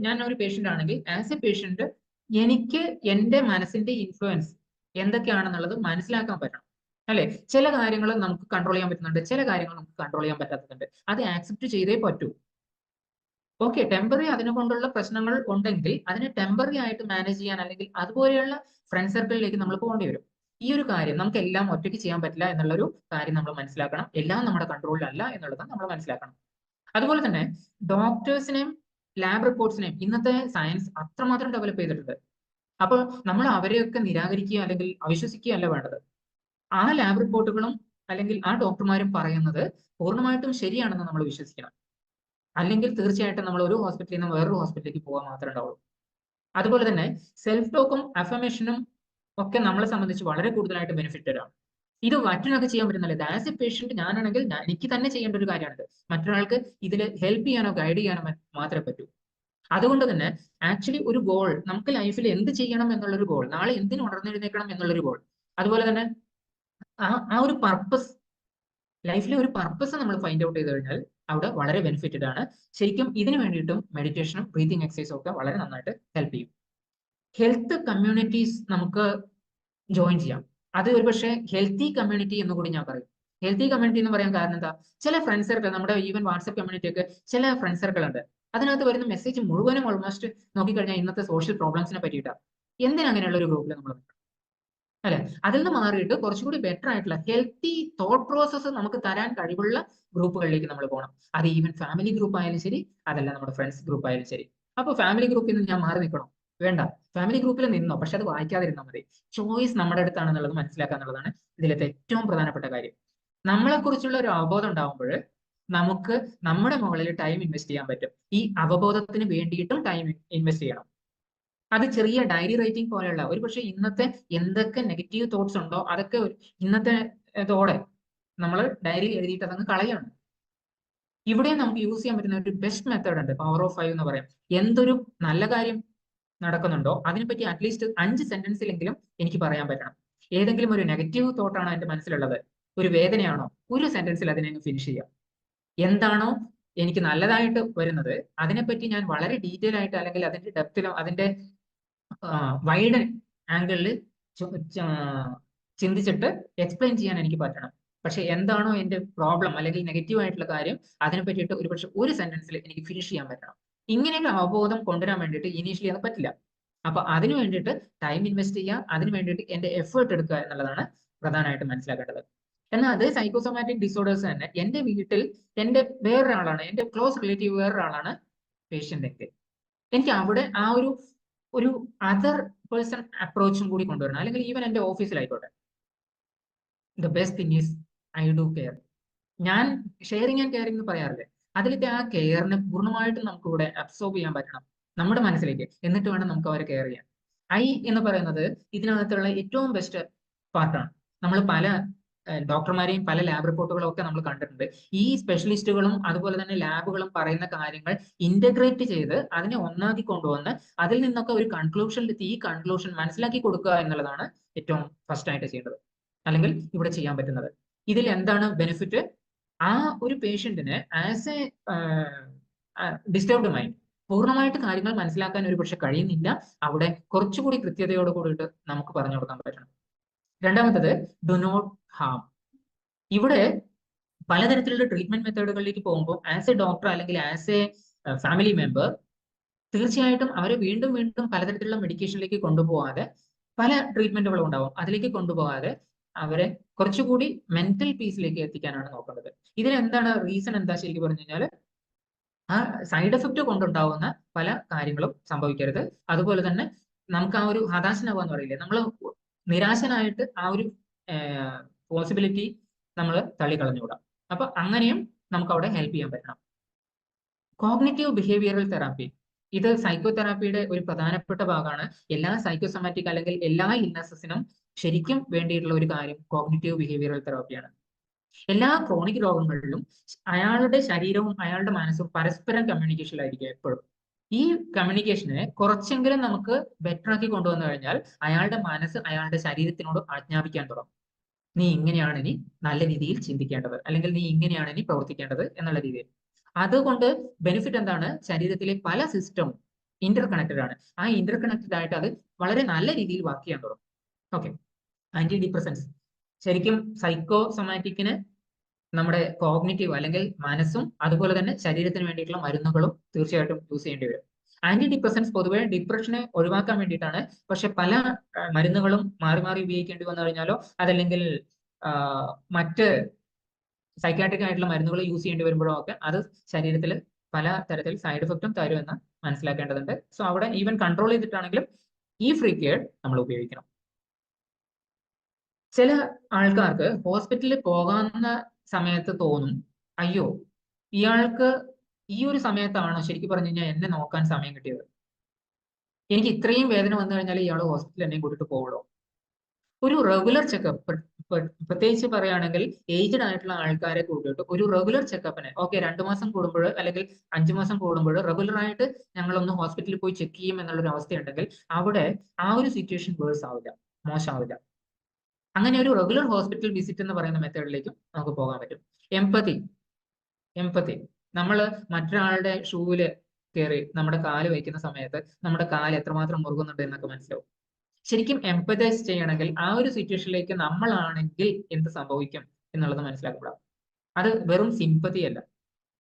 ഞാൻ ഒരു പേഷ്യന്റ് ആണെങ്കിൽ ആസ് എ പേഷ്യന്റ് എനിക്ക് എന്റെ മനസ്സിന്റെ ഇൻഫ്ലുവൻസ് എന്തൊക്കെയാണെന്നുള്ളത് മനസ്സിലാക്കാൻ പറ്റണം അല്ലെ. ചില കാര്യങ്ങൾ നമുക്ക് കൺട്രോൾ ചെയ്യാൻ പറ്റുന്നുണ്ട്, ചില കാര്യങ്ങൾ നമുക്ക് കൺട്രോൾ ചെയ്യാൻ പറ്റാത്തതുണ്ട്. അത് ആക്സെപ്റ്റ് ചെയ്തേ പറ്റൂ. ഓക്കെ, ടെമ്പററി അതിനെ കൊണ്ടുള്ള പ്രശ്നങ്ങൾ ഉണ്ടെങ്കിൽ അതിനെ ടെമ്പററി ആയിട്ട് മാനേജ് ചെയ്യാൻ അല്ലെങ്കിൽ അതുപോലെയുള്ള ഫ്രണ്ട് സർക്കിളിലേക്ക് നമ്മൾ പോകേണ്ടി വരും. ഈ ഒരു കാര്യം നമുക്ക് എല്ലാം ഒറ്റയ്ക്ക് ചെയ്യാൻ പറ്റില്ല എന്നുള്ളൊരു കാര്യം നമ്മൾ മനസ്സിലാക്കണം. എല്ലാം നമ്മുടെ കൺട്രോളിലല്ല എന്നുള്ളത് നമ്മൾ മനസ്സിലാക്കണം. അതുപോലെ തന്നെ ഡോക്ടേഴ്സിനെയും ലാബ് റിപ്പോർട്ട്സിനെയും ഇന്നത്തെ സയൻസ് അത്രമാത്രം ഡെവലപ്പ് ചെയ്തിട്ടുണ്ട്. അപ്പോൾ നമ്മൾ അവരെയൊക്കെ നിരാകരിക്കുക അല്ലെങ്കിൽ അവിശ്വസിക്കുക അല്ല വേണ്ടത്. ആ ലാബ് റിപ്പോർട്ടുകളും അല്ലെങ്കിൽ ആ ഡോക്ടർമാരും പറയുന്നത് പൂർണ്ണമായിട്ടും ശരിയാണെന്ന് നമ്മൾ വിശ്വസിക്കണം. അല്ലെങ്കിൽ തീർച്ചയായിട്ടും നമ്മൾ ഒരു ഹോസ്പിറ്റലിൽ നിന്ന് വേറൊരു ഹോസ്പിറ്റലിലേക്ക് പോകാൻ മാത്രമേ ഉണ്ടാവുള്ളൂ. അതുപോലെ തന്നെ സെൽഫ് ടോക്കും അഫർമേഷനും ഒക്കെ നമ്മളെ സംബന്ധിച്ച് വളരെ കൂടുതലായിട്ട് ബെനിഫിറ്റഡ് ആണ്. ഇത് മറ്റൊരാൾക്ക് ചെയ്യാൻ പറ്റുന്നില്ല. ആസ് എ പേഷ്യന്റ് ഞാനാണെങ്കിൽ എനിക്ക് തന്നെ ചെയ്യേണ്ട ഒരു കാര്യമാണിത്. മറ്റൊരാൾക്ക് ഇതിൽ ഹെൽപ്പ് ചെയ്യാനോ ഗൈഡ് ചെയ്യാനോ മാത്രമേ പറ്റൂ. അതുകൊണ്ട് തന്നെ ആക്ച്വലി ഒരു ഗോൾ, നമുക്ക് ലൈഫിൽ എന്ത് ചെയ്യണം എന്നുള്ളൊരു ഗോൾ, നാളെ എന്തിന് ഉണർന്നെഴുന്നേക്കണം എന്നുള്ളൊരു ഗോൾ, അതുപോലെ തന്നെ ആ ഒരു പർപ്പസ്, ലൈഫിലെ ഒരു പർപ്പസ് നമ്മൾ ഫൈൻഡ് ഔട്ട് ചെയ്ത് കഴിഞ്ഞാൽ അവിടെ വളരെ ബെനിഫിറ്റഡ് ആണ്. ശരിക്കും ഇതിന് വേണ്ടിയിട്ടും മെഡിറ്റേഷനും ബ്രീതിങ് എക്സസൈസും ഒക്കെ വളരെ നന്നായിട്ട് ഹെൽപ്പ് ചെയ്യും. ഹെൽത്ത് കമ്മ്യൂണിറ്റീസ് നമുക്ക് ജോയിൻ ചെയ്യാം. അത് ഒരുപക്ഷെ ഹെൽത്തി കമ്മ്യൂണിറ്റി എന്ന് കൂടി ഞാൻ പറയും. ഹെൽത്തി കമ്മ്യൂണിറ്റി എന്ന് പറയാൻ കാരണം എന്താ, ചില ഫ്രണ്ട് സർക്കിൾ, നമ്മുടെ ഈവൻ വാട്സ്ആപ്പ് കമ്മ്യൂണിറ്റി ഒക്കെ ചില ഫ്രണ്ട് സർക്കിൾ ഉണ്ട്, അതിനകത്ത് വരുന്ന മെസ്സേജ് മുഴുവനും ഓൾമോസ്റ്റ് നോക്കിക്കഴിഞ്ഞാൽ ഇന്നത്തെ സോഷ്യൽ പ്രോബ്ലംസിനെ പറ്റിയിട്ടാണ്. എന്തിനാ അങ്ങനെയുള്ള ഒരു ഗ്രൂപ്പിൽ നമ്മൾ അല്ലെ? അതിൽ നിന്ന് മാറിയിട്ട് കുറച്ചുകൂടി ബെറ്റർ ആയിട്ടുള്ള ഹെൽത്തി തോട്ട് പ്രോസസ്സ് നമുക്ക് തരാൻ കഴിവുള്ള ഗ്രൂപ്പുകളിലേക്ക് നമ്മൾ പോകണം. അത് ഈവൻ ഫാമിലി ഗ്രൂപ്പ് ആയാലും ശരി, അതല്ല നമ്മുടെ ഫ്രണ്ട്സ് ഗ്രൂപ്പ് ആയാലും ശരി. അപ്പൊ ഫാമിലി ഗ്രൂപ്പിൽ നിന്ന് ഞാൻ മാറി നിൽക്കണോ? വേണ്ട, ഫാമിലി ഗ്രൂപ്പിൽ നിന്നോ, പക്ഷെ അത് വായിക്കാതിരുന്നാൽ മതി. ചോയ്സ് നമ്മുടെ അടുത്താണെന്നുള്ളത് മനസ്സിലാക്കുക എന്നുള്ളതാണ് ഇതിലത്തെ ഏറ്റവും പ്രധാനപ്പെട്ട കാര്യം. നമ്മളെ കുറിച്ചുള്ള ഒരു അവബോധം ഉണ്ടാകുമ്പോൾ നമുക്ക് നമ്മുടെ മുകളിൽ ടൈം ഇൻവെസ്റ്റ് ചെയ്യാൻ പറ്റും. ഈ അവബോധത്തിന് വേണ്ടിയിട്ടും ടൈം ഇൻവെസ്റ്റ് ചെയ്യണം. അത് ചെറിയ ഡയറി റൈറ്റിംഗ് പോലെയുള്ള, ഒരു പക്ഷേ ഇന്നത്തെ എന്തൊക്കെ നെഗറ്റീവ് തോട്ട്സ് ഉണ്ടോ അതൊക്കെ ഇന്നത്തെ തോടെ നമ്മൾ ഡയറി എഴുതിയിട്ട് അതങ്ങ് കളയാണ്. ഇവിടെ നമുക്ക് യൂസ് ചെയ്യാൻ പറ്റുന്ന ഒരു ബെസ്റ്റ് മെത്തേഡ് ഉണ്ട്, പവർ ഓഫ് 5 എന്ന് പറയാം. എന്തൊരു നല്ല കാര്യം നടക്കുന്നുണ്ടോ അതിനെപ്പറ്റി അറ്റ്ലീസ്റ്റ് 5 സെന്റൻസിലെങ്കിലും എനിക്ക് പറയാൻ പറ്റണം. ഏതെങ്കിലും ഒരു നെഗറ്റീവ് തോട്ടാണോ എന്റെ മനസ്സിലുള്ളത്, ഒരു വേദനയാണോ, ഒരു സെന്റൻസിൽ അതിനെ ഫിനിഷ് ചെയ്യാം. എന്താണോ എനിക്ക് നല്ലതായിട്ട് വരുന്നത് അതിനെപ്പറ്റി ഞാൻ വളരെ ഡീറ്റെയിൽ ആയിട്ട് അല്ലെങ്കിൽ അതിന്റെ ഡെപ്തിലോ അതിന്റെ വൈഡ് ആംഗിളിൽ ചിന്തിച്ചിട്ട് എക്സ്പ്ലെയിൻ ചെയ്യാൻ എനിക്ക് പറ്റണം. പക്ഷെ എന്താണോ എന്റെ പ്രോബ്ലം അല്ലെങ്കിൽ നെഗറ്റീവ് ആയിട്ടുള്ള കാര്യം അതിനെ പറ്റിയിട്ട് ഒരുപക്ഷെ ഒരു സെന്റൻസിൽ എനിക്ക് ഫിനിഷ് ചെയ്യാൻ പറ്റണം. ഇങ്ങനെയുള്ള അവബോധം കൊണ്ടുവരാൻ വേണ്ടിയിട്ട് ഇനീഷ്യലി അത് പറ്റില്ല. അപ്പൊ അതിന് വേണ്ടിയിട്ട് ടൈം ഇൻവെസ്റ്റ് ചെയ്യുക, അതിന് വേണ്ടിയിട്ട് എന്റെ എഫേർട്ട് എടുക്കുക എന്നുള്ളതാണ് പ്രധാനമായിട്ടും മനസ്സിലാക്കേണ്ടത്. എന്നാൽ അതേ സൈക്കോസൊമാറ്റിക് ഡിസോർഡേഴ്സ് തന്നെ എന്റെ വീട്ടിൽ എന്റെ വേറൊരാളാണ്, എന്റെ ക്ലോസ് റിലേറ്റീവ് വേറൊരാളാണ് പേഷ്യന്റ് എങ്കിൽ എനിക്ക് അവിടെ ആ ഒരു അതർ പേഴ്സൺ അപ്രോച്ചും കൂടി കൊണ്ടുവരണം. അല്ലെങ്കിൽ ഈവൻ എന്റെ ഓഫീസിലായിക്കോട്ടെ, the best thing is I do care. ഞാൻ ഷെയറിങ് ആൻഡ് കെയറിംഗ് എന്ന് പറയാറില്ലേ, അതിലത്തെ ആ കെയറിനെ പൂർണ്ണമായിട്ടും നമുക്ക് ഇവിടെ അബ്സോർബ് ചെയ്യാൻ പറ്റണം നമ്മുടെ മനസ്സിലേക്ക്. എന്നിട്ട് വേണം നമുക്ക് അവരെ കെയർ ചെയ്യാൻ. ഐ എന്ന് പറയുന്നത് ഇതിനകത്തുള്ള ഏറ്റവും ബെസ്റ്റ് പാർട്ടാണ്. നമ്മൾ പല ഡോക്ടർമാരെയും പല ലാബ് റിപ്പോർട്ടുകളും ഒക്കെ നമ്മൾ കണ്ടിട്ടുണ്ട്. ഈ സ്പെഷ്യലിസ്റ്റുകളും അതുപോലെ തന്നെ ലാബുകളും പറയുന്ന കാര്യങ്ങൾ ഇന്റഗ്രേറ്റ് ചെയ്ത് അതിനെ ഒന്നാക്കി കൊണ്ടുവന്ന് അതിൽ നിന്നൊക്കെ ഒരു കൺക്ലൂഷനിലെത്തി ഈ കൺക്ലൂഷൻ മനസ്സിലാക്കി കൊടുക്കുക എന്നുള്ളതാണ് ഏറ്റവും ഫസ്റ്റ് ആയിട്ട് ചെയ്യേണ്ടത്, അല്ലെങ്കിൽ ഇവിടെ ചെയ്യാൻ പറ്റുന്നത്. ഇതിൽ എന്താണ് ബെനിഫിറ്റ്? ആ ഒരു പേഷ്യന്റിന് ആസ് എ ഡിസ്റ്റർബ്ഡ് മൈൻഡ് പൂർണ്ണമായിട്ട് കാര്യങ്ങൾ മനസ്സിലാക്കാൻ ഒരു പക്ഷെ കഴിയുന്നില്ല. അവിടെ കുറച്ചുകൂടി കൃത്യതയോട് കൂടിയിട്ട് നമുക്ക് പറഞ്ഞു കൊടുക്കാൻ പറ്റണം. രണ്ടാമത്തത് ഡു നോട്ട് ഹാം. ഇവിടെ പലതരത്തിലുള്ള ട്രീറ്റ്മെന്റ് മെത്തേഡുകളിലേക്ക് പോകുമ്പോൾ ആസ് എ ഡോക്ടർ അല്ലെങ്കിൽ ആസ് എ ഫാമിലി മെമ്പർ തീർച്ചയായിട്ടും അവരെ വീണ്ടും വീണ്ടും പലതരത്തിലുള്ള മെഡിക്കേഷനിലേക്ക് കൊണ്ടുപോകാതെ, പല ട്രീറ്റ്മെന്റുകളും ഉണ്ടാവും, അതിലേക്ക് കൊണ്ടുപോകാതെ അവരെ കുറച്ചുകൂടി മെന്റൽ പീസിലേക്ക് എത്തിക്കാനാണ് നോക്കേണ്ടത്. ഇതിന് എന്താണ് റീസൺ? എന്താ ശരിക്കും പറഞ്ഞു കഴിഞ്ഞാൽ ആ സൈഡ് എഫക്റ്റ് കൊണ്ടുണ്ടാവുന്ന പല കാര്യങ്ങളും സംഭവിക്കരുത്. അതുപോലെ തന്നെ നമുക്ക് ആ ഒരു ഹതാശനാവുക എന്ന് പറയില്ലേ, നമ്മൾ നിരാശനായിട്ട് ആ ഒരു പോസിബിലിറ്റി നമ്മൾ തള്ളിക്കളഞ്ഞുകൂടാം. അപ്പൊ അങ്ങനെയും നമുക്ക് അവിടെ ഹെൽപ്പ് ചെയ്യാൻ പറ്റണം. കോഗ്നിറ്റീവ് ബിഹേവിയറൽ തെറാപ്പി, ഇത് സൈക്കോ തെറാപ്പിയുടെ ഒരു പ്രധാനപ്പെട്ട ഭാഗമാണ്. എല്ലാ സൈക്കോസൊമാറ്റിക് അല്ലെങ്കിൽ എല്ലാ ഇൽനെസസിനും ശരിക്കും വേണ്ടിയിട്ടുള്ള ഒരു കാര്യം കോഗ്നിറ്റീവ് ബിഹേവിയറൽ തെറാപ്പിയാണ്. എല്ലാ ക്രോണിക് രോഗങ്ങളിലും അയാളുടെ ശരീരവും അയാളുടെ മനസ്സും പരസ്പരം കമ്മ്യൂണിക്കേഷനിലായിരിക്കും എപ്പോഴും. ഈ കമ്മ്യൂണിക്കേഷനെ കുറച്ചെങ്കിലും നമുക്ക് ബെറ്റർ ആക്കി കൊണ്ടുവന്നു കഴിഞ്ഞാൽ അയാളുടെ മനസ്സ് അയാളുടെ ശരീരത്തിനോട് ആജ്ഞാപിക്കാൻ തുടങ്ങും. നീ ഇങ്ങനെയാണ് ഇനി നല്ല രീതിയിൽ ചിന്തിക്കേണ്ടത്, അല്ലെങ്കിൽ നീ ഇങ്ങനെയാണ് ഇനി പ്രവർത്തിക്കേണ്ടത് എന്നുള്ള രീതിയിൽ. അതുകൊണ്ട് ബെനിഫിറ്റ് എന്താണ്? ശരീരത്തിലെ പല സിസ്റ്റവും ഇന്റർ കണക്റ്റഡ് ആണ്. ആ ഇന്റർ കണക്റ്റഡ് ആയിട്ട് അത് വളരെ നല്ല രീതിയിൽ വർക്ക് ചെയ്യാൻ തുടങ്ങും. ഓക്കെ, ആന്റി ഡിപ്രസൻസ് ശരിക്കും സൈക്കോസൊമാറ്റിക്കിന് നമ്മുടെ കോഗ്നിറ്റീവ് അല്ലെങ്കിൽ മനസ്സും അതുപോലെ തന്നെ ശരീരത്തിന് വേണ്ടിയിട്ടുള്ള മരുന്നുകളും തീർച്ചയായിട്ടും യൂസ് ചെയ്യേണ്ടി വരും. ആന്റി ഡിപ്രസൻസ് പൊതുവെ ഡിപ്രഷനെ ഒഴിവാക്കാൻ വേണ്ടിയിട്ടാണ്. പക്ഷെ പല മരുന്നുകളും മാറി മാറി ഉപയോഗിക്കേണ്ടി വന്നു കഴിഞ്ഞാലോ അതല്ലെങ്കിൽ മറ്റ് സൈക്കാട്രിക് ആയിട്ടുള്ള മരുന്നുകൾ യൂസ് ചെയ്യേണ്ടി വരുമ്പോഴോ ഒക്കെ അത് ശരീരത്തിൽ പല തരത്തിൽ സൈഡ് എഫക്റ്റും തരുമെന്ന് മനസ്സിലാക്കേണ്ടതുണ്ട്. സോ അവിടെ ഈവൻ കൺട്രോൾ ചെയ്തിട്ടാണെങ്കിലും ഈ ഫ്രീ കെയർ നമ്മൾ ഉപയോഗിക്കണം. ചില ആൾക്കാർക്ക് ഹോസ്പിറ്റലിൽ പോകാവുന്ന സമയത്ത് തോന്നും, അയ്യോ ഇയാൾക്ക് ഈ ഒരു സമയത്താണോ ശരിക്കും പറഞ്ഞു കഴിഞ്ഞാൽ എന്നെ നോക്കാൻ സമയം കിട്ടിയത്, എനിക്ക് ഇത്രയും വേദന വന്നു കഴിഞ്ഞാൽ ഇയാൾ ഹോസ്പിറ്റലിൽ എന്നെ കൂട്ടിട്ട് പോവുള്ളൂ. ഒരു റെഗുലർ ചെക്കപ്പ്, പ്രത്യേകിച്ച് പറയുകയാണെങ്കിൽ ഏജ്ഡ് ആയിട്ടുള്ള ആൾക്കാരെ കൂട്ടിയിട്ട് ഒരു റെഗുലർ ചെക്കപ്പിന്, ഓക്കെ 2 മാസം കൂടുമ്പോൾ അല്ലെങ്കിൽ 5 മാസം കൂടുമ്പോൾ റെഗുലർ ആയിട്ട് ഞങ്ങളൊന്ന് ഹോസ്പിറ്റലിൽ പോയി ചെക്ക് ചെയ്യും എന്നുള്ളൊരു അവസ്ഥയുണ്ടെങ്കിൽ അവിടെ ആ ഒരു സിറ്റുവേഷൻ വേഴ്സ് ആവില്ല, മോശമാവില്ല. അങ്ങനെ ഒരു റെഗുലർ ഹോസ്പിറ്റൽ വിസിറ്റ് എന്ന് പറയുന്ന മെത്തേഡിലേക്കും നമുക്ക് പോകാൻ പറ്റും. എംപതി, നമ്മൾ മറ്റൊരാളുടെ ഷൂവില് കയറി നമ്മുടെ കാല് വയ്ക്കുന്ന സമയത്ത് നമ്മുടെ കാല് എത്രമാത്രം മുറുകുന്നുണ്ട് എന്നൊക്കെ മനസ്സിലാവും. ശരിക്കും എംപതൈസ് ചെയ്യണമെങ്കിൽ ആ ഒരു സിറ്റുവേഷനിലേക്ക് നമ്മളാണെങ്കിൽ എന്ത് സംഭവിക്കും എന്നുള്ളത് മനസ്സിലാക്കുക. അത് വെറും സിമ്പതി അല്ല.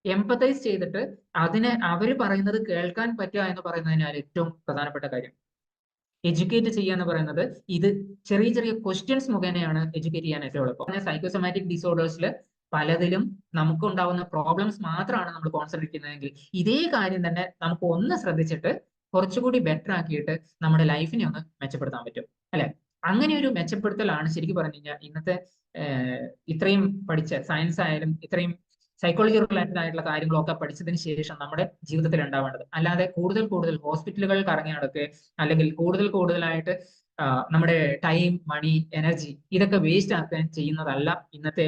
എംപതൈസ് ചെയ്തിട്ട് അതിനെ അവര് പറയുന്നത് കേൾക്കാൻ പറ്റുക എന്ന് പറയുന്നതിനാൽ ഏറ്റവും പ്രധാനപ്പെട്ട കാര്യം. എഡ്യൂക്കേറ്റ് ചെയ്യുക എന്ന് പറയുന്നത് ഇത് ചെറിയ ചെറിയ ക്വസ്റ്റ്യൻസ് മുഖേനയാണ് എഡ്യൂക്കേറ്റ് ചെയ്യാൻ ഏറ്റവും എളുപ്പം. സൈക്കോസൊമാറ്റിക് ഡിസോർഡേഴ്സിൽ പലതിലും നമുക്ക് ഉണ്ടാവുന്ന പ്രോബ്ലംസ് മാത്രമാണ് നമ്മൾ കോൺസെൻട്രേറ്റ് ചെയ്യുന്നതെങ്കിൽ ഇതേ കാര്യം തന്നെ നമുക്ക് ഒന്ന് ശ്രദ്ധിച്ചിട്ട് കുറച്ചുകൂടി ബെറ്റർ ആക്കിയിട്ട് നമ്മുടെ ലൈഫിനെ ഒന്ന് മെച്ചപ്പെടുത്താൻ പറ്റും, അല്ലെ? അങ്ങനെ ഒരു മെച്ചപ്പെടുത്തലാണ് ശരിക്കും പറഞ്ഞു കഴിഞ്ഞാൽ ഇന്നത്തെ ഇത്രയും പഠിച്ച സയൻസ് ആയാലും ഇത്രയും സൈക്കോളജി റിലേറ്റഡ് ആയിട്ടുള്ള കാര്യങ്ങളൊക്കെ പഠിച്ചതിന് ശേഷം നമ്മുടെ ജീവിതത്തിൽ ഉണ്ടാവേണ്ടത്. അല്ലാതെ കൂടുതൽ കൂടുതൽ ഹോസ്പിറ്റലുകൾ കറങ്ങി നടക്കുക അല്ലെങ്കിൽ കൂടുതലായിട്ട് നമ്മുടെ ടൈം, മണി, എനർജി ഇതൊക്കെ വേസ്റ്റ് ആക്കാൻ ചെയ്യുന്നതല്ല ഇന്നത്തെ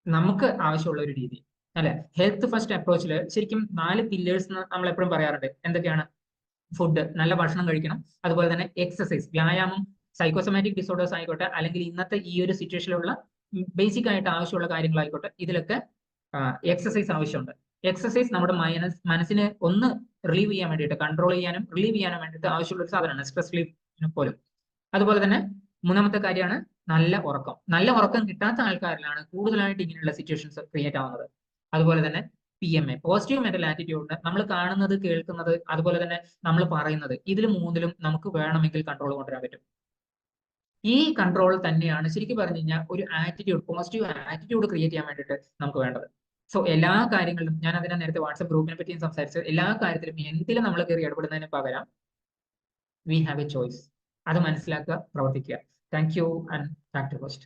നമുക്ക് ആവശ്യമുള്ള ഒരു രീതി, അല്ലെ? ഹെൽത്ത് ഫസ്റ്റ് അപ്രോച്ചിൽ ശരിക്കും 4 പില്ലേഴ്സ് നമ്മൾ എപ്പോഴും പറയാറുണ്ട്. എന്തൊക്കെയാണ്? ഫുഡ്, നല്ല ഭക്ഷണം കഴിക്കണം, അതുപോലെ തന്നെ എക്സസൈസ്, വ്യായാമം. സൈക്കോസൊമാറ്റിക് ഡിസോർഡേഴ്സ് ആയിക്കോട്ടെ അല്ലെങ്കിൽ ഇന്നത്തെ ഈ ഒരു സിറ്റുവേഷനിലുള്ള ബേസിക് ആയിട്ട് ആവശ്യമുള്ള കാര്യങ്ങളായിക്കോട്ടെ, ഇതിലൊക്കെ എക്സസൈസ് ആവശ്യമുണ്ട്. എക്സസൈസ് നമ്മുടെ മനസ്സിനെ ഒന്ന് റിലീവ് ചെയ്യാൻ വേണ്ടിയിട്ട്, കൺട്രോൾ ചെയ്യാനും റിലീവ് ചെയ്യാനും വേണ്ടിയിട്ട് ആവശ്യമുള്ള ഒരു സാധനമാണ്, സ്ട്രെസ് റിലീഫ് പോലും. അതുപോലെ തന്നെ 3ാമത്തെ കാര്യമാണ് നല്ല ഉറക്കം കിട്ടാത്ത ആൾക്കാരിലാണ് കൂടുതലായിട്ട് ഇങ്ങനെയുള്ള സിറ്റുവേഷൻസ് ക്രിയേറ്റ് ആവുന്നത്. അതുപോലെ തന്നെ PMA, പോസിറ്റീവ് മെന്റൽ ആറ്റിറ്റ്യൂഡിന് നമ്മൾ കാണുന്നത്, കേൾക്കുന്നത്, അതുപോലെ തന്നെ നമ്മൾ പറയുന്നത്, ഇതിൽ മൂന്നിലും നമുക്ക് വേണമെങ്കിൽ കൺട്രോൾ കൊണ്ടുവരാൻ പറ്റും. ഈ കൺട്രോൾ തന്നെയാണ് ശരിക്കും പറഞ്ഞു കഴിഞ്ഞാൽ ഒരു ആറ്റിറ്റ്യൂഡ്, പോസിറ്റീവ് ആറ്റിറ്റ്യൂഡ് ക്രിയേറ്റ് ചെയ്യാൻ വേണ്ടിയിട്ട് നമുക്ക് വേണ്ടത്. സോ എല്ലാ കാര്യങ്ങളിലും, ഞാൻ അതിനെ നേരത്തെ വാട്സ്ആപ്പ് ഗ്രൂപ്പിനെ പറ്റിയും സംസാരിച്ചത്, എല്ലാ കാര്യത്തിലും എന്തിലും നമ്മൾ കയറി ഇടപെടുന്നതിന് പകരം വി ഹാവ് എ ചോയ്സ്. അത് മനസ്സിലാക്കുക, പ്രവർത്തിക്കുക. Thank you and back to post.